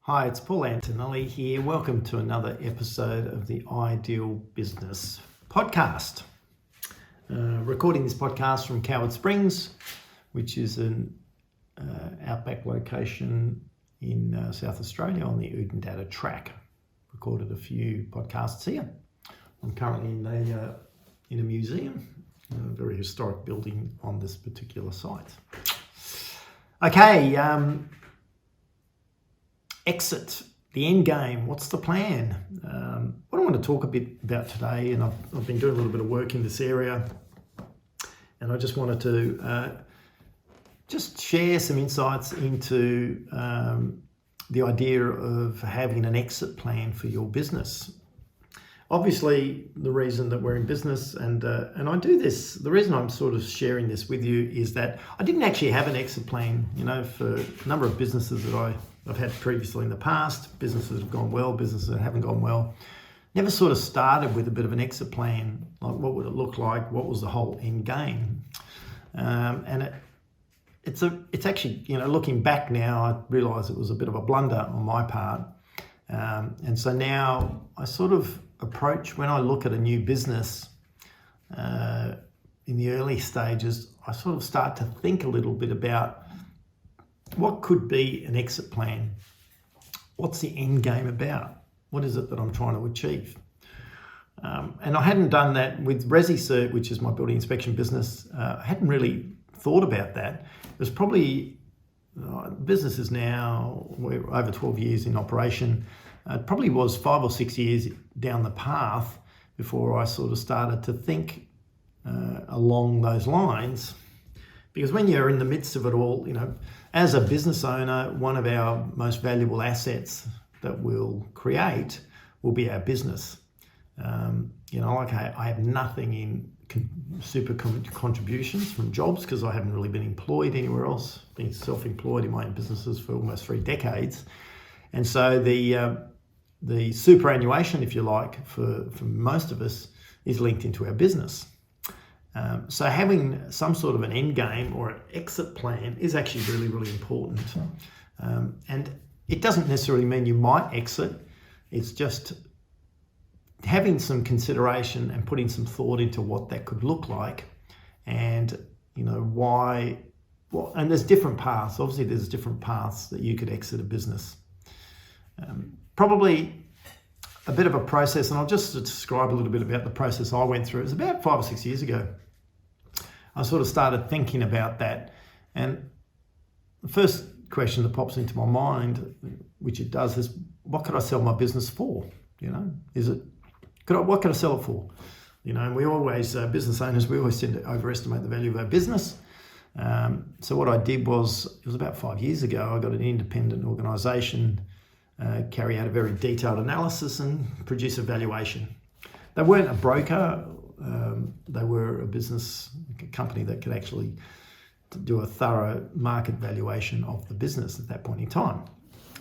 Hi, it's Paul Antonelli here. Welcome to another episode of the Ideal Business Podcast. Recording this podcast from Coward Springs, which is an outback location in South Australia on the Oodnadatta Track. Recorded a few podcasts here. I'm currently in a museum, a very historic building on this particular site. Okay. Exit, the end game, what's the plan? What I want to talk a bit about today, and I've been doing a little bit of work in this area, and I just wanted to just share some insights into the idea of having an exit plan for your business. Obviously, the reason that we're in business and I do this, the reason I'm sort of sharing this with you is that I didn't actually have an exit plan, for a number of businesses that I've had previously in the past, businesses that have gone well, businesses that haven't gone well. Never sort of started with a bit of an exit plan, like what would it look like, what was the whole end game. And it's actually, looking back now, I realise it was a bit of a blunder on my part. And so now I sort of approach, when I look at a new business in the early stages, I sort of start to think a little bit about what could be an exit plan. What's the end game about? What is it that I'm trying to achieve? And I hadn't done that with ResiCert, which is my building inspection business. I hadn't really thought about that. It was probably, business is now, we're over 12 years in operation. It probably was 5 or 6 years down the path before I sort of started to think along those lines. Because when you're in the midst of it all, as a business owner, one of our most valuable assets that we'll create will be our business. I have nothing in super contributions from jobs because I haven't really been employed anywhere else, been self-employed in my own businesses for almost 3 decades. And so the superannuation, if you like, for most of us is linked into our business. So having some sort of an end game or an exit plan is actually really, really important. And it doesn't necessarily mean you might exit. It's just having some consideration and putting some thought into what that could look like and, why. Well, and there's different paths. Obviously, there's different paths that you could exit a business. Probably a bit of a process, and I'll just describe a little bit about the process I went through. It was about 5 or 6 years ago. I sort of started thinking about that. And the first question that pops into my mind, which it does, is what could I sell my business for? What could I sell it for? And we always, business owners, we always tend to overestimate the value of our business. So what I did was, it was about 5 years ago, I got an independent organisation carry out a very detailed analysis and produce a valuation. They weren't a broker. They were a company that could actually do a thorough market valuation of the business at that point in time.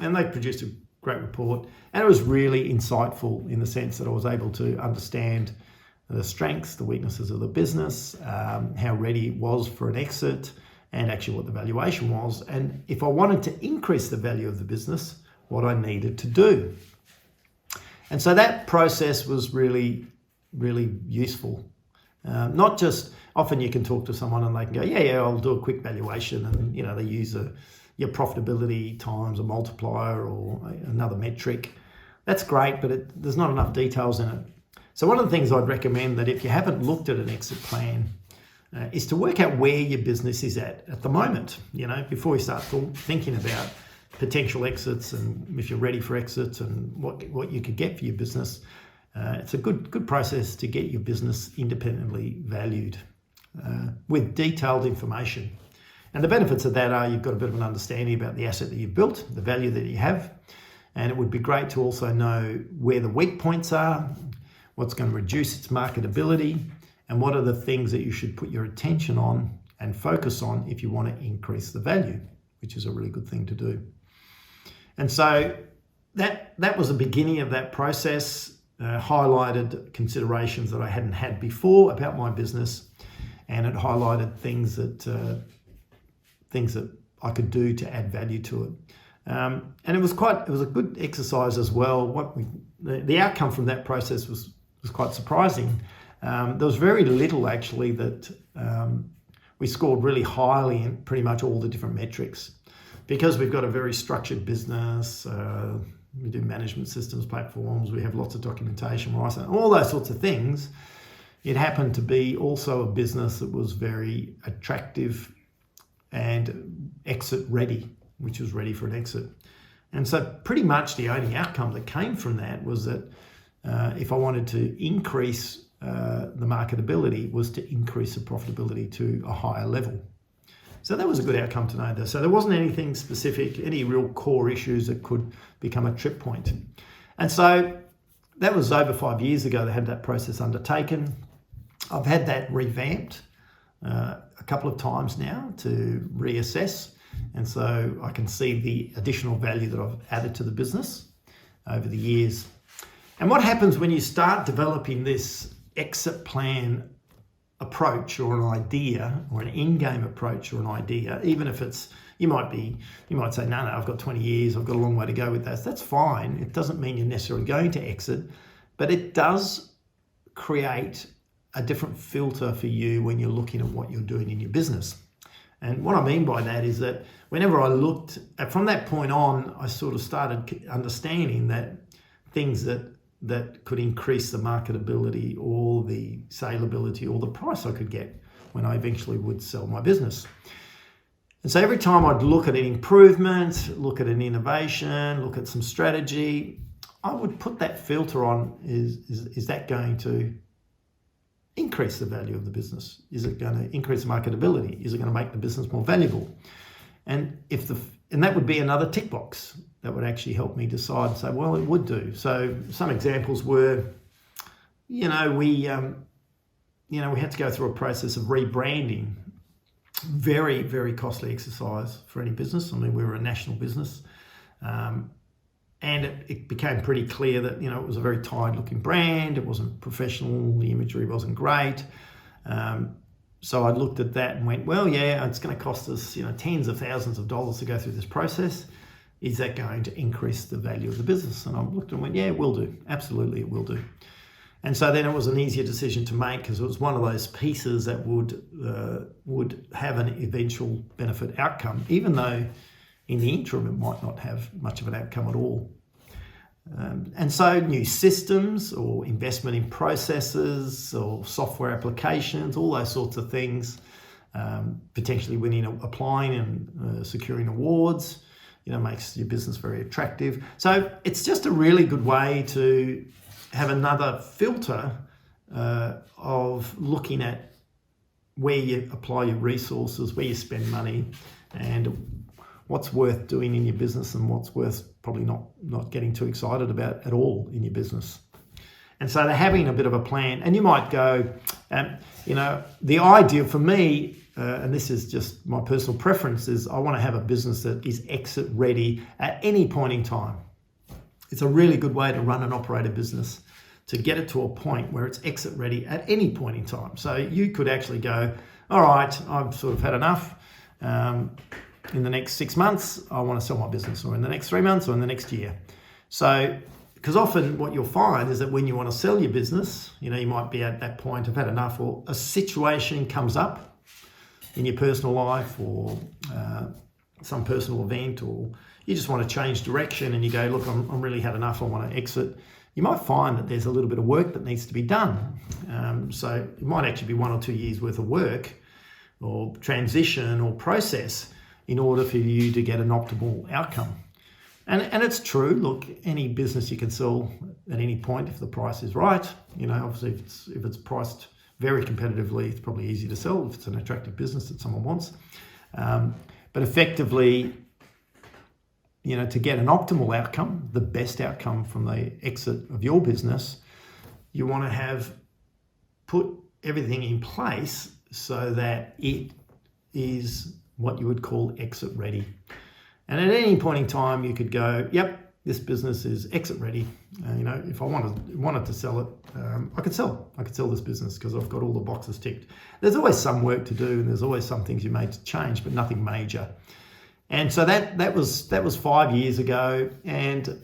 And they produced a great report, and it was really insightful in the sense that I was able to understand the strengths, the weaknesses of the business, how ready it was for an exit, and actually what the valuation was. And if I wanted to increase the value of the business, what I needed to do. And so that process was really, really useful. Not just, often you can talk to someone and they can go, yeah, I'll do a quick valuation. And, they use your profitability times a multiplier or another metric. That's great, but there's not enough details in it. So one of the things I'd recommend that if you haven't looked at an exit plan is to work out where your business is at the moment, before you start thinking about potential exits and if you're ready for exits and what you could get for your business. It's a good process to get your business independently valued with detailed information. And the benefits of that are you've got a bit of an understanding about the asset that you've built, the value that you have, and it would be great to also know where the weak points are, what's going to reduce its marketability, and what are the things that you should put your attention on and focus on if you want to increase the value, which is a really good thing to do. And so that was the beginning of that process, highlighted considerations that I hadn't had before about my business, and it highlighted things that I could do to add value to it. And it was a good exercise as well. The outcome from that process was quite surprising. There was very little actually that we scored really highly in pretty much all the different metrics. Because we've got a very structured business, we do management systems, platforms, we have lots of documentation, right? All those sorts of things. It happened to be also a business that was very attractive and exit ready, which was ready for an exit. And so pretty much the only outcome that came from that was that if I wanted to increase the marketability, was to increase the profitability to a higher level. So that was a good outcome to know. So there wasn't anything specific, any real core issues that could become a trip point. And so that was over 5 years ago they had that process undertaken. I've had that revamped a couple of times now to reassess. And so I can see the additional value that I've added to the business over the years. And what happens when you start developing this exit plan approach or an idea or an end game approach or an idea, even if it's, you might say, no, I've got 20 years, I've got a long way to go with that. That's fine. It doesn't mean you're necessarily going to exit, but it does create a different filter for you when you're looking at what you're doing in your business. And what I mean by that is that whenever I looked at, from that point on, I sort of started understanding that things that could increase the marketability or the saleability or the price I could get when I eventually would sell my business. And so every time I'd look at an improvement, look at an innovation, look at some strategy, I would put that filter on, is that going to increase the value of the business? Is it going to increase marketability? Is it going to make the business more valuable? And that would be another tick box that would actually help me decide and say, well, it would do. So some examples were, we had to go through a process of rebranding. Very, very costly exercise for any business. I mean, we were a national business. And it became pretty clear that, it was a very tired looking brand. It wasn't professional. The imagery wasn't great. So I looked at that and went, well, yeah, it's going to cost us, tens of thousands of dollars to go through this process. Is that going to increase the value of the business? And I looked and went, yeah, it will do. Absolutely, it will do. And so then it was an easier decision to make because it was one of those pieces that would have an eventual benefit outcome, even though in the interim it might not have much of an outcome at all. And so new systems or investment in processes or software applications, all those sorts of things, potentially applying and securing awards, makes your business very attractive. So it's just a really good way to have another filter of looking at where you apply your resources, where you spend money, and what's worth doing in your business and what's worth probably not getting too excited about at all in your business. And so they're having a bit of a plan. And you might go, the idea for me, and this is just my personal preference, is I want to have a business that is exit ready at any point in time. It's a really good way to run and operate a business, to get it to a point where it's exit ready at any point in time. So you could actually go, all right, I've sort of had enough. In the next 6 months, I want to sell my business, or in the next 3 months, or in the next year. So, because often what you'll find is that when you want to sell your business, you might be at that point of had enough, or a situation comes up in your personal life, or some personal event, or you just want to change direction and you go, look, I'm really had enough, I want to exit. You might find that there's a little bit of work that needs to be done. So it might actually be 1 or 2 years worth of work or transition or process in order for you to get an optimal outcome. And it's true, look, any business you can sell at any point if the price is right. Obviously if it's priced very competitively, it's probably easy to sell if it's an attractive business that someone wants. But effectively, to get an optimal outcome, the best outcome from the exit of your business, you want to have put everything in place so that it is what you would call exit ready. And at any point in time, you could go, yep, this business is exit ready. If I wanted to sell it, I could sell this business because I've got all the boxes ticked. There's always some work to do and there's always some things you may change, but nothing major. And so that was 5 years ago, and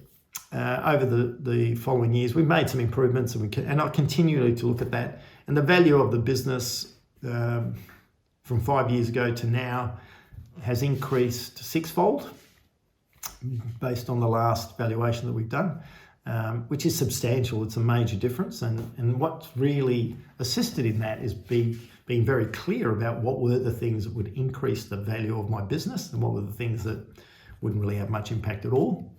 over the following years, we've made some improvements, and I continue to look at that. And the value of the business from 5 years ago to now has increased sixfold based on the last valuation that we've done, which is substantial. It's a major difference. And what's really assisted in that is being very clear about what were the things that would increase the value of my business and what were the things that wouldn't really have much impact at all.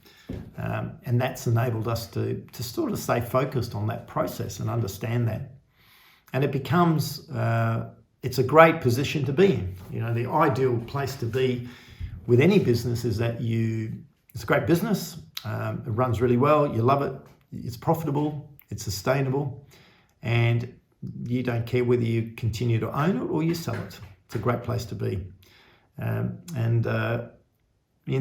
And that's enabled us to sort of stay focused on that process and understand that. And it becomes, it's a great position to be in. You know, the ideal place to be with any business is that it's a great business, it runs really well, you love it, it's profitable, it's sustainable, and you don't care whether you continue to own it or you sell it. It's a great place to be. In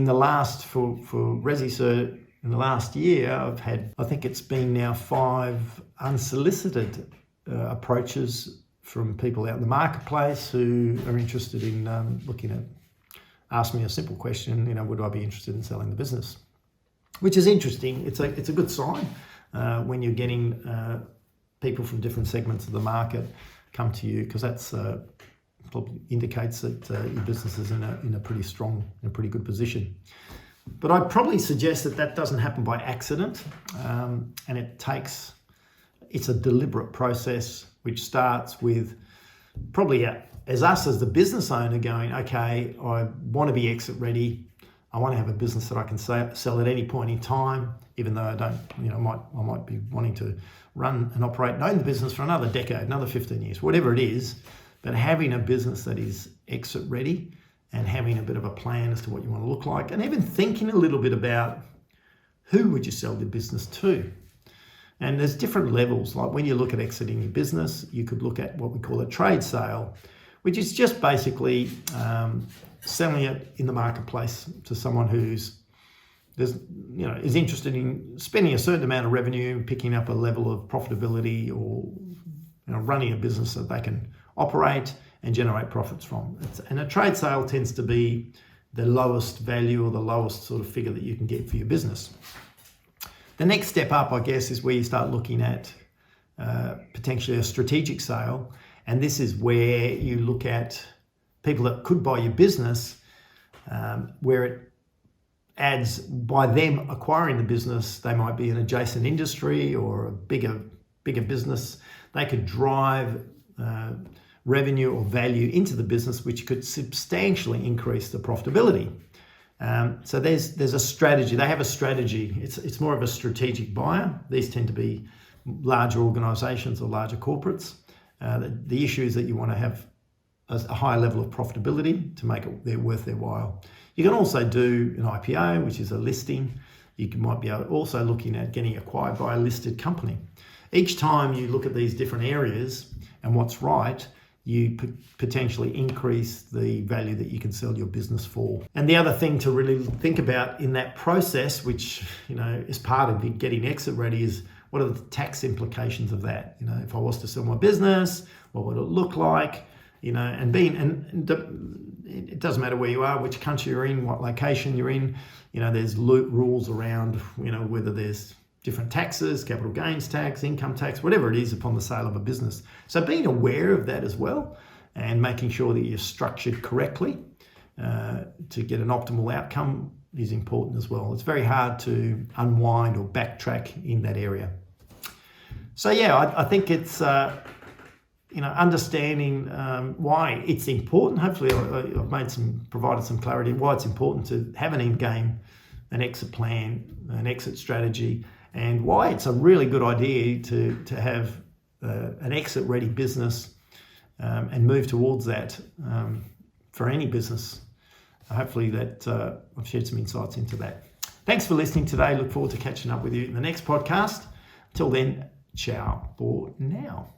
the last, for ResiCert, in the last year, I've had, I think it's been now 5 unsolicited approaches from people out in the marketplace who are interested in ask me a simple question, you know, would I be interested in selling the business? Which is interesting. It's a good sign when you're getting people from different segments of the market come to you, because that's probably indicates that your business is in a pretty strong and pretty good position. But I'd probably suggest that doesn't happen by accident, and it's a deliberate process which starts with probably as the business owner going, okay, I want to be exit ready. I want to have a business that I can sell at any point in time, even though I don't, you know, I might be wanting to run and operate and own the business for another decade, another 15 years, whatever it is. But having a business that is exit ready and having a bit of a plan as to what you want to look like, and even thinking a little bit about who would you sell the business to. And there's different levels. Like when you look at exiting your business, you could look at what we call a trade sale, which is just basically selling it in the marketplace to someone is interested in spending a certain amount of revenue, picking up a level of profitability, or running a business that they can operate and generate profits from. And a trade sale tends to be the lowest value or the lowest sort of figure that you can get for your business. The next step up, I guess, is where you start looking at potentially a strategic sale. And this is where you look at people that could buy your business, where it adds, by them acquiring the business, they might be an adjacent industry or a bigger business. They could drive revenue or value into the business, which could substantially increase the profitability. So there's a strategy. They have a strategy. It's more of a strategic buyer. These tend to be larger organisations or larger corporates. The issue is that you want to have a higher level of profitability to make it worth their while. You can also do an IPO, which is a listing. You might be also looking at getting acquired by a listed company. Each time you look at these different areas and what's right, you potentially increase the value that you can sell your business for. And the other thing to really think about in that process, which is part of getting exit ready, is what are the tax implications of that? If I was to sell my business, what would it look like? And it doesn't matter where you are, which country you're in, what location you're in. There's rules around whether there's different taxes, capital gains tax, income tax, whatever it is upon the sale of a business. So being aware of that as well, and making sure that you're structured correctly to get an optimal outcome is important as well. It's very hard to unwind or backtrack in that area. So yeah, I think it's understanding why it's important. Hopefully I've provided some clarity why it's important to have an end game, an exit plan, an exit strategy, and why it's a really good idea to have an exit ready business and move towards that for any business. Hopefully that I've shared some insights into that. Thanks for listening today. Look forward to catching up with you in the next podcast. Till then, ciao for now.